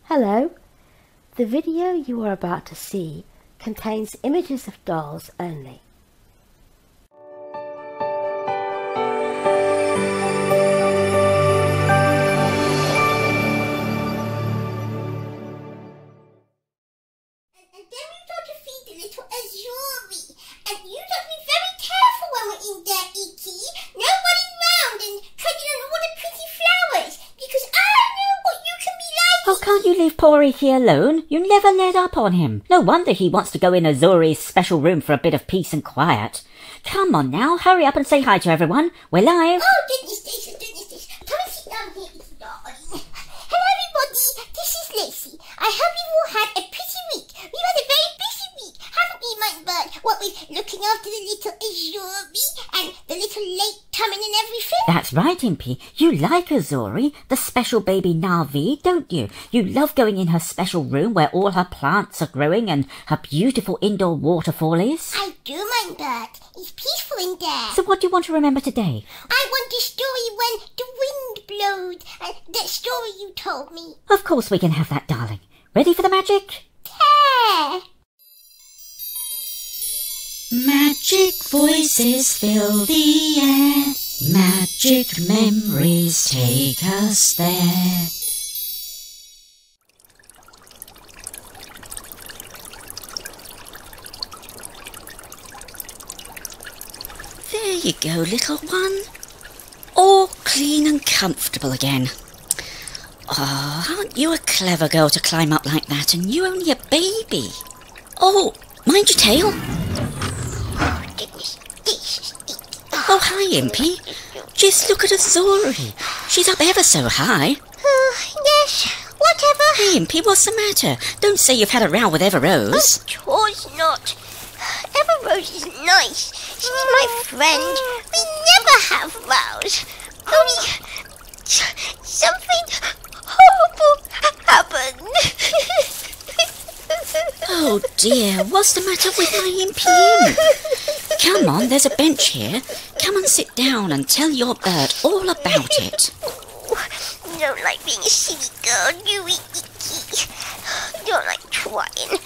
Hello. The video you are about to see contains images of dolls only. And then we've got to feed the little Azuri. And you got to be very careful when we're in there, Iki. Nobody round and cutting on all the pretty flowers, because I know what you can be like. Oh, can't you leave poor Iki alone? You never let up on him. No wonder he wants to go in Azuri's special room for a bit of peace and quiet. Come on now, hurry up and say hi to everyone. We're live. Oh, goodness gracious, goodness gracious. Come and sit down here, Iki darling. Hello, everybody. This is Lacey. I hope you've all had a pretty week. We've had a very busy week, haven't we, my bird? What with looking after the little Azuri and the little lake coming and everything? That's right, Impy. You like Azuri, the special baby Navi, don't you? You love going in her special room where all her plants are growing and her beautiful indoor waterfall is. I do, my bird. It's peaceful in there. So what do you want to remember today? I want the story when the wind blowed, and that story you told me. Of course we can have that, darling. Ready for the magic? Yeah. Magic voices fill the air. Magic memories take us there. There you go, little one. All clean and comfortable again. Oh, aren't you a clever girl to climb up like that, and you only a baby? Oh, mind your tail. Oh, goodness. This. Oh, hi, Impy. Just look at Azuri. She's up ever so high. Yes, whatever. Hey, Impy, what's the matter? Don't say you've had a row with Everrose. Of course not. Everrose is nice. She's my friend. We never have rows. Only something horrible happened. Oh, dear. What's the matter with my Impy? Come on, there's a bench here. Come and sit down and tell your bird all about it. You don't like being a silly girl, do we, Iki? You don't like trying.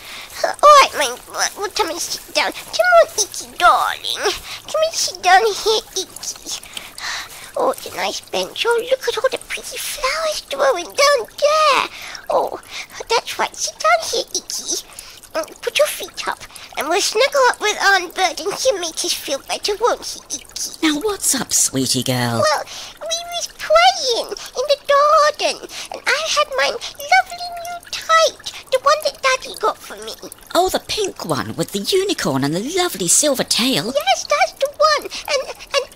All right, my bird, we'll come and sit down. Come on, Iki, darling. Come and sit down here, Iki. Oh, it's a nice bench. Oh, look at all the pretty flowers growing down there. Oh, that's right. Sit down here, Iki. Put your feet up, and we'll snuggle up with Aunt Bird, and he'll make us feel better, won't he, Iki? Now, what's up, sweetie girl? Well, we was playing in the garden, and I had my lovely new kite, the one that Daddy got for me. Oh, the pink one with the unicorn and the lovely silver tail. Yes, that's the one. And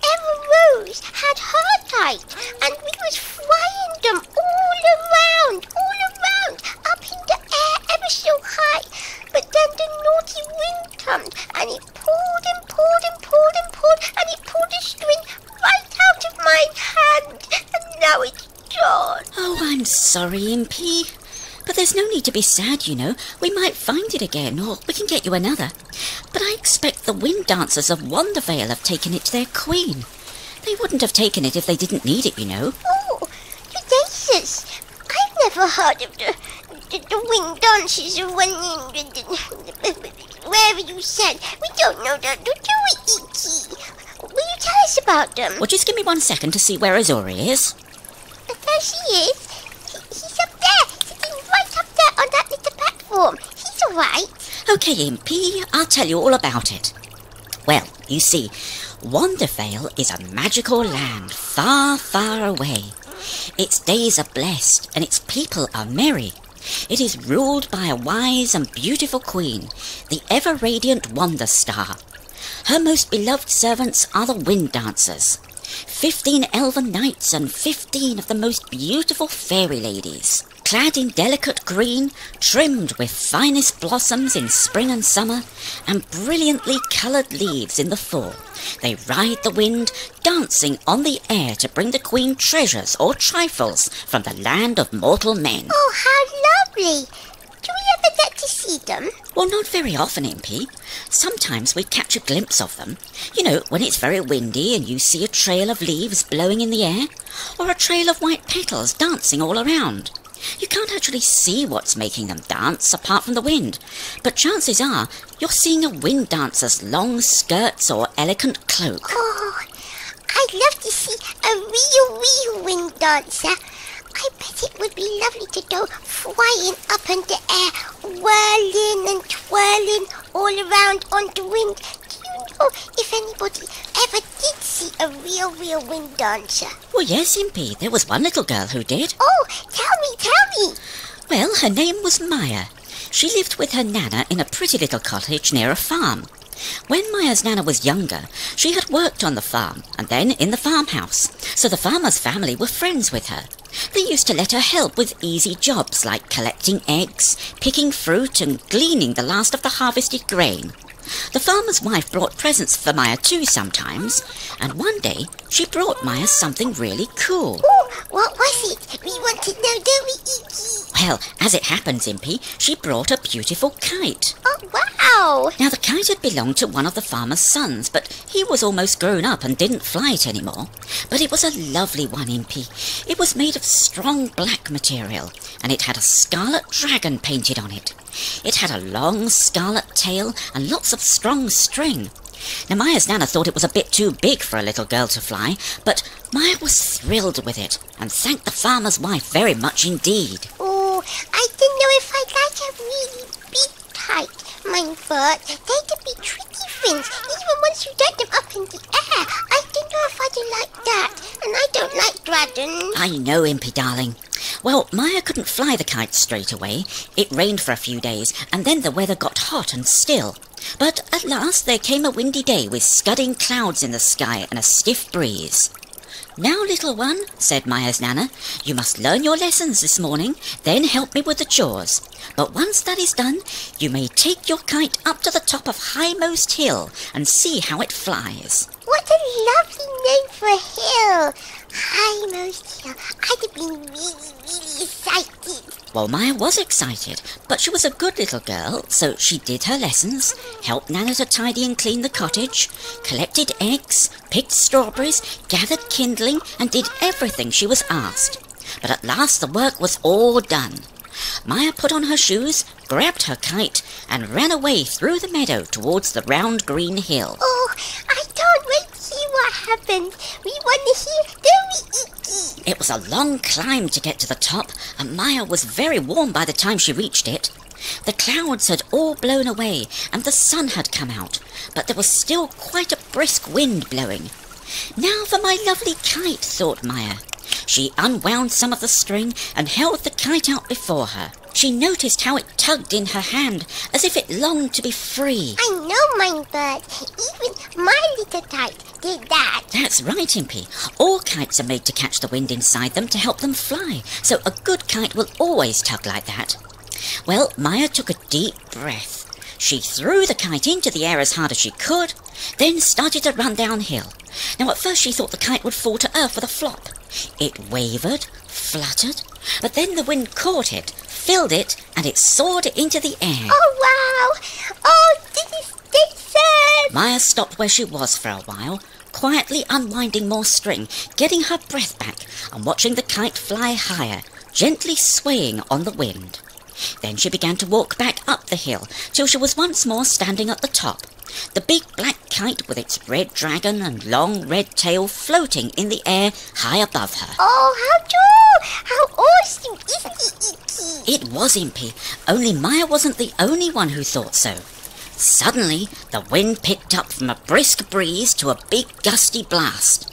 Everrose had her kite, and we was flying them all around, up in the air ever so high. But then the naughty wind comes, and it pulled and pulled and pulled and pulled, and it pulled the string right out of my hand, and now it's gone. Oh, I'm sorry, Impy. But there's no need to be sad, you know. We might find it again, or we can get you another. But I expect the Wind Dancers of Wandavale have taken it to their queen. They wouldn't have taken it if they didn't need it, you know. Oh, the dancers. I've never heard of the Wind Dancers of wherever you said. We don't know that, do we, Iki? Will you tell us about them? Well, just give me 1 second to see where Azuri is. There she is. He's up there, sitting right up there on that little platform. He's all right. OK, Impy, I'll tell you all about it. Well, you see, Wandavale is a magical land far, far away. Its days are blessed and its people are merry. It is ruled by a wise and beautiful queen, the ever-radiant Wonder Star. Her most beloved servants are the Wind Dancers, 15 elven knights and 15 of the most beautiful fairy ladies. Clad in delicate green, trimmed with finest blossoms in spring and summer, and brilliantly coloured leaves in the fall, they ride the wind, dancing on the air to bring the queen treasures or trifles from the land of mortal men. Oh, how lovely! Do we ever get to see them? Well, not very often, Impy. Sometimes we catch a glimpse of them. You know, when it's very windy and you see a trail of leaves blowing in the air, or a trail of white petals dancing all around. You can't actually see what's making them dance apart from the wind, but chances are you're seeing a wind dancer's long skirts or elegant cloak. Oh, I'd love to see a real wind dancer. I bet it would be lovely to go flying up in the air, whirling and twirling all around on the wind. Do you know if anybody ever did see a real wind dancer? Well, yes, Impy, there was one little girl who did. Oh, tell me. Well, her name was Maya. She lived with her Nana in a pretty little cottage near a farm. When Maya's Nana was younger, she had worked on the farm and then in the farmhouse, so the farmer's family were friends with her. They used to let her help with easy jobs like collecting eggs, picking fruit and gleaning the last of the harvested grain. The farmer's wife brought presents for Maya too sometimes, and one day she brought Maya something really cool. Oh, what was it? We want to know, don't we, Iki? Well, as it happens, Impy, she brought a beautiful kite. Oh, wow! Now, the kite had belonged to one of the farmer's sons, but he was almost grown up and didn't fly it anymore. But it was a lovely one, Impy. It was made of strong black material, and it had a scarlet dragon painted on it. It had a long scarlet tail and lots of strong string. Now, Maya's Nana thought it was a bit too big for a little girl to fly, but Maya was thrilled with it and thanked the farmer's wife very much indeed. Oh, I didn't know if I'd like a really big kite, my bird. They'd be tricky things, even once you get them up in the air. I didn't know if I'd like that, and I don't like dragons. I know, Impy, darling. Well, Maya couldn't fly the kite straight away. It rained for a few days, and then the weather got hot and still. But at last there came a windy day with scudding clouds in the sky and a stiff breeze. "Now, little one," said Maya's Nana, "you must learn your lessons this morning, then help me with the chores. But once that is done, you may take your kite up to the top of Highmost Hill and see how it flies." What a lovely name for a hill. Highmost Hill. I'd have been really excited. Well, Maya was excited, but she was a good little girl, so she did her lessons, helped Nana to tidy and clean the cottage, collected eggs, picked strawberries, gathered kindling, and did everything she was asked. But at last the work was all done. Maya put on her shoes, grabbed her kite, and ran away through the meadow towards the round green hill. Oh, I can't wait to see what happened. We want to hear, don't we, Iki? It was a long climb to get to the top, and Maya was very warm by the time she reached it. The clouds had all blown away, and the sun had come out, but there was still quite a brisk wind blowing. "Now for my lovely kite," thought Maya. She unwound some of the string and held the kite out before her. She noticed how it tugged in her hand, as if it longed to be free. I know, my bird. Even my little kite did that. That's right, Impy. All kites are made to catch the wind inside them to help them fly, so a good kite will always tug like that. Well, Maya took a deep breath. She threw the kite into the air as hard as she could, then started to run downhill. Now, at first she thought the kite would fall to earth with a flop. It wavered, fluttered, but then the wind caught it, filled it, and it soared into the air. Oh, wow. Oh, this is decent. Maya stopped where she was for a while, quietly unwinding more string, getting her breath back, and watching the kite fly higher, gently swaying on the wind. Then she began to walk back up the hill, till she was once more standing at the top, the big black kite with its red dragon and long red tail floating in the air high above her. Oh, how true! How awesome, isn't it, Iki? It was, Impy, only Maya wasn't the only one who thought so. Suddenly, the wind picked up from a brisk breeze to a big gusty blast.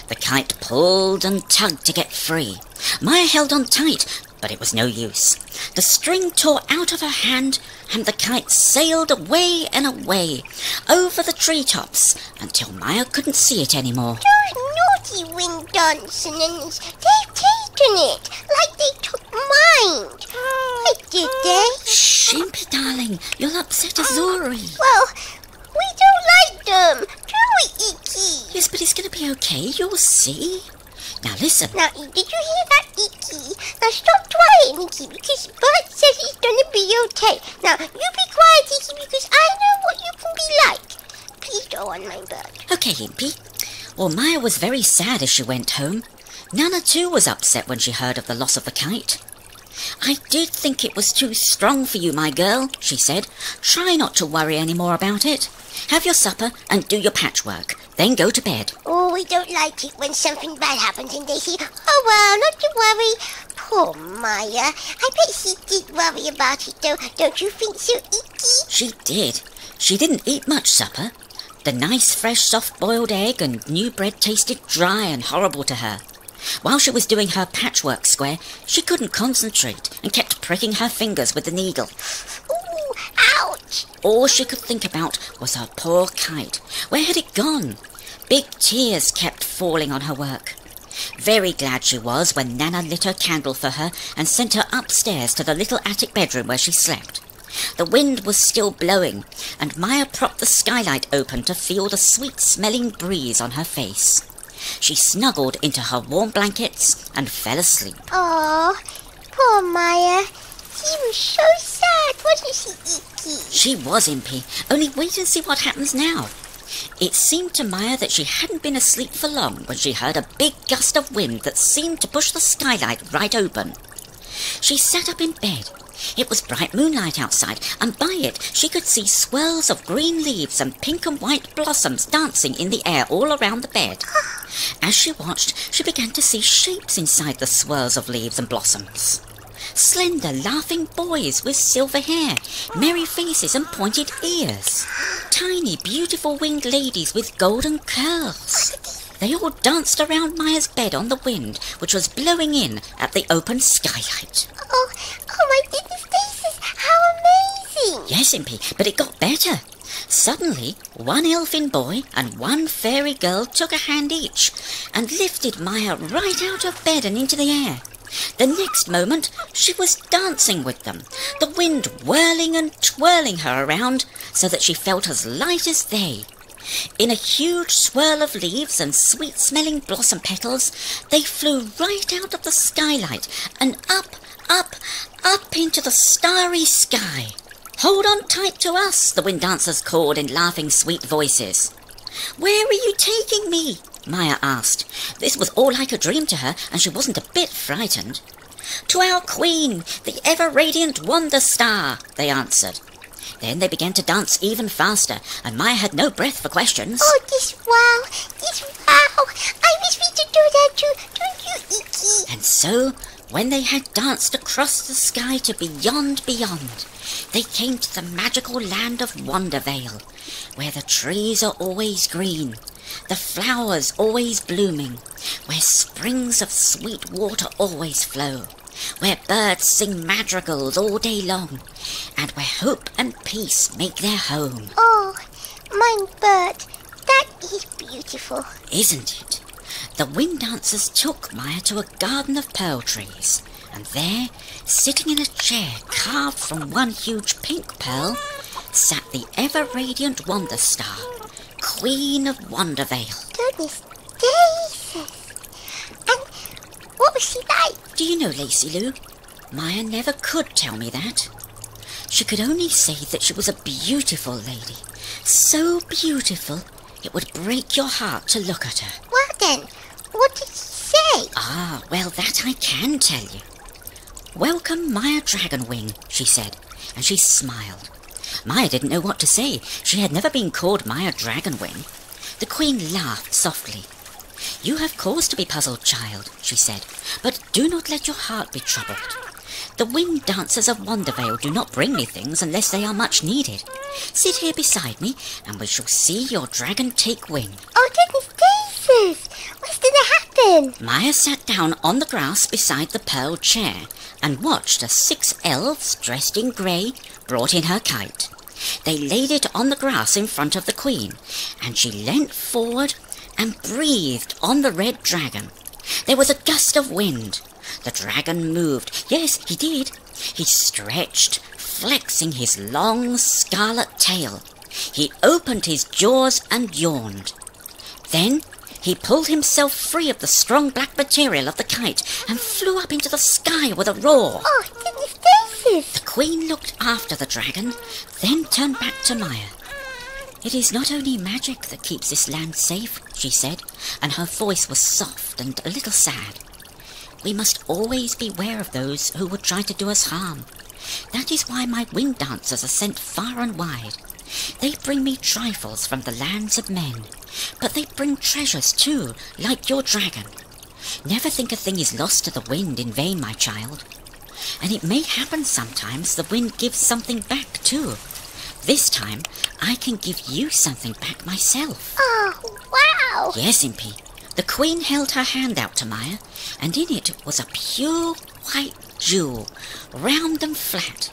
The kite pulled and tugged to get free. Maya held on tight, but it was no use. The string tore out of her hand, and the kite sailed away and away, over the treetops, until Maya couldn't see it anymore. Those naughty wind dancers, they've taken it, like they took mine. Why did they? Shh, Impy, darling, you'll upset Azuri. Well, we don't like them, do we, Iki? Yes, but it's going to be okay, you'll see. Now listen. Now, did you hear that, Iki? Now stop trying, Iki, because Bert says he's gonna be okay. Now, you be quiet, Iki, because I know what you can be like. Please go on, my bird. Okay, Impy. Well, Maya was very sad as she went home. Nana too was upset when she heard of the loss of the kite. "I did think it was too strong for you, my girl," she said. "Try not to worry any more about it. Have your supper and do your patchwork. Then go to bed." Oh, we don't like it when something bad happens and they say, "Oh, well, not to worry." Poor Maya. I bet she did worry about it, though. Don't you think so, Icky? She did. She didn't eat much supper. The nice, fresh, soft-boiled egg and new bread tasted dry and horrible to her. While she was doing her patchwork square, she couldn't concentrate and kept pricking her fingers with the needle. Ooh, ouch! All she could think about was her poor kite. Where had it gone? Big tears kept falling on her work. Very glad she was when Nana lit her candle for her and sent her upstairs to the little attic bedroom where she slept. The wind was still blowing, and Maya propped the skylight open to feel the sweet-smelling breeze on her face. She snuggled into her warm blankets and fell asleep. Oh, poor Maya. She was so sad, wasn't she, Icky? She was, Impy. Only wait and see what happens now. It seemed to Maya that she hadn't been asleep for long when she heard a big gust of wind that seemed to push the skylight right open. She sat up in bed. It was bright moonlight outside, and by it she could see swirls of green leaves and pink and white blossoms dancing in the air all around the bed. As she watched, she began to see shapes inside the swirls of leaves and blossoms. Slender, laughing boys with silver hair, merry faces and pointed ears. Tiny, beautiful winged ladies with golden curls. They all danced around Maya's bed on the wind, which was blowing in at the open skylight. Oh my goodness gracious, how amazing! Yes, Impy, but it got better. Suddenly, one elfin boy and one fairy girl took a hand each and lifted Maya right out of bed and into the air. The next moment, she was dancing with them, the wind whirling and twirling her around so that she felt as light as they. In a huge swirl of leaves and sweet-smelling blossom petals, they flew right out of the skylight and up, up, up into the starry sky. "Hold on tight to us," the wind dancers called in laughing, sweet voices. "Where are you taking me?" Maya asked. This was all like a dream to her, and she wasn't a bit frightened. "To our queen, the ever-radiant Wonder Star," they answered. Then they began to dance even faster, and Maya had no breath for questions. Oh, this wow! I wish we could do that too, don't you, Icky? And so, when they had danced across the sky to beyond, they came to the magical land of Wandavale, where the trees are always green, the flowers always blooming, where springs of sweet water always flow, where birds sing madrigals all day long, and where hope and peace make their home. Oh, my Bert, that is beautiful. Isn't it? The wind dancers took Maya to a garden of pearl trees, and there, sitting in a chair carved from one huge pink pearl, sat the ever-radiant Wonder Star, Queen of Wandavale. Goodness gracious! And what was she like? Do you know, Lacey Lou? Maya never could tell me that. She could only say that she was a beautiful lady, so beautiful it would break your heart to look at her. Well then, what did she say? Ah, well, that I can tell you. "Welcome, Maya Dragonwing," she said, and she smiled. Maya didn't know what to say. She had never been called Maya Dragonwing. The Queen laughed softly. "You have cause to be puzzled, child," she said, "but do not let your heart be troubled. The Wind Dancers of Wandavale do not bring me things unless they are much needed. Sit here beside me, and we shall see your dragon take wing." Oh, goodness gracious! What's going to happen? Maya sat down on the grass beside the pearl chair and watched as 6 elves dressed in grey brought in her kite. They laid it on the grass in front of the Queen, and she leant forward and breathed on the red dragon. There was a gust of wind. The dragon moved. Yes, he did. He stretched, flexing his long scarlet tail. He opened his jaws and yawned. Then he pulled himself free of the strong black material of the kite and flew up into the sky with a roar. Oh, goodness gracious! The Queen looked after the dragon, then turned back to Maya. "It is not only magic that keeps this land safe," she said, and her voice was soft and a little sad. We must always beware of those who would try to do us harm. That is why my wind dancers are sent far and wide. They bring me trifles from the lands of men, but they bring treasures too, like your dragon. Never think a thing is lost to the wind in vain, my child. And it may happen sometimes the wind gives something back too. This time, I can give you something back myself. Oh, wow! Yes, Impy. The Queen held her hand out to Maya, and in it was a pure white jewel, round and flat.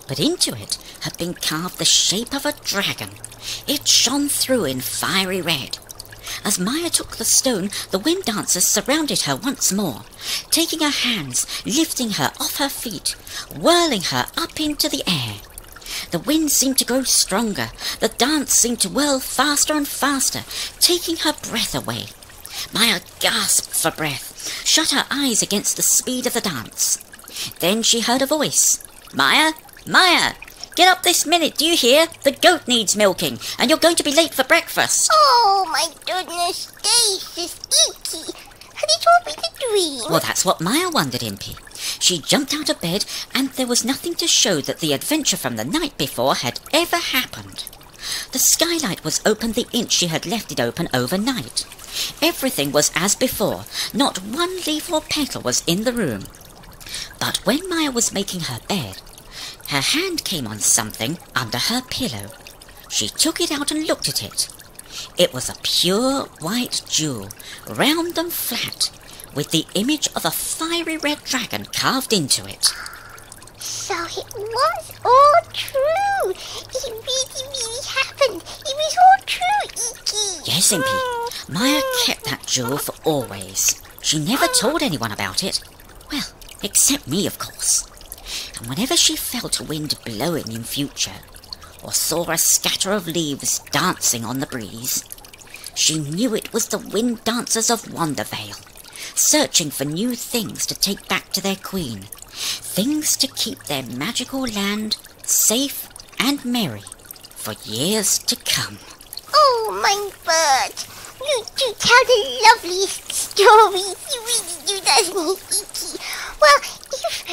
But into it had been carved the shape of a dragon. It shone through in fiery red. As Maya took the stone, the wind dancers surrounded her once more, taking her hands, lifting her off her feet, whirling her up into the air. The wind seemed to grow stronger. The dance seemed to whirl faster and faster, taking her breath away. Maya gasped for breath, shut her eyes against the speed of the dance. Then she heard a voice. "Maya, Maya, get up this minute, do you hear? The goat needs milking, and you're going to be late for breakfast." Oh, my goodness, this is icky. Had it all been a dream? Well, that's what Maya wondered, Impy. She jumped out of bed, and there was nothing to show that the adventure from the night before had ever happened. The skylight was open the inch she had left it open overnight. Everything was as before. Not one leaf or petal was in the room. But when Maya was making her bed, her hand came on something under her pillow. She took it out and looked at it. It was a pure white jewel, round and flat, with the image of a fiery red dragon carved into it. So it was all true. It really happened. It was all true, Iki. Yes, Impy. Maya kept that jewel for always. She never told anyone about it. Well, except me, of course. And whenever she felt a wind blowing in future, or saw a scatter of leaves dancing on the breeze, she knew it was the Wind Dancers of Wandavale, searching for new things to take back to their queen, things to keep their magical land safe and merry for years to come. Oh, my bird. You do tell the loveliest stories. You really do, doesn't he, Iki? Well,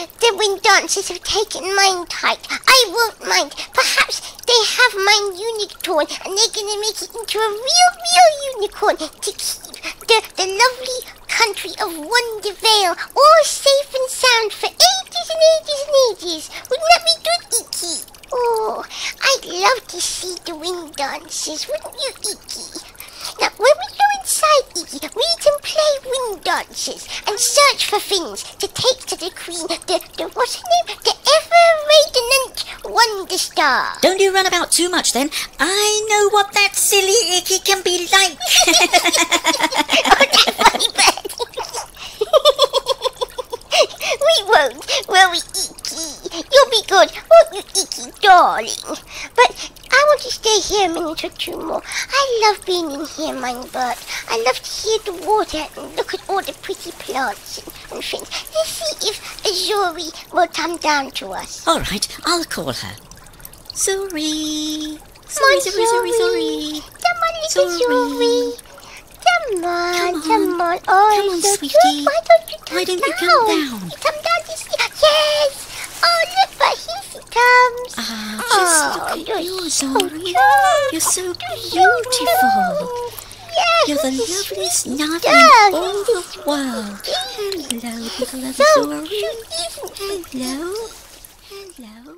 if the wind dancers have taken mine tight, I won't mind. Perhaps they have mine unicorn, and they're going to make it into a real unicorn to keep the lovely country of Wandavale all safe and sound for ages and ages and ages. Wouldn't that be good, Iki? Oh, I'd love to see the wind dancers, wouldn't you, Iki? Now, when we go inside, Iki, we can play wind dances and search for things to take to the queen, the what's her name? The ever-radiant Wonder Star. Don't you run about too much, then. I know what that silly Icky can be like. Oh, that funny bird. We won't, will we, Iki? You'll be good, won't you, Iki, darling? But I want to stay here a minute or two more. I love being in here, mine bird. I love to hear the water and look at all the pretty plants and things. Let's see if Azuri will come down to us. All right, I'll call her. Zuri. Come on, Zuri. Come on, little Zuri. Come on. Come on, Oh, so sweetie. cute. Why don't you come Why don't down? you come down? Come down to see. Yes. Oh, look, but here she comes. Just look at you, Zuri. You're so beautiful. Yes, You're the this is loveliest sweet nut girl. in all the world. Hello, little So Azuri. cute, isn't she? Hello.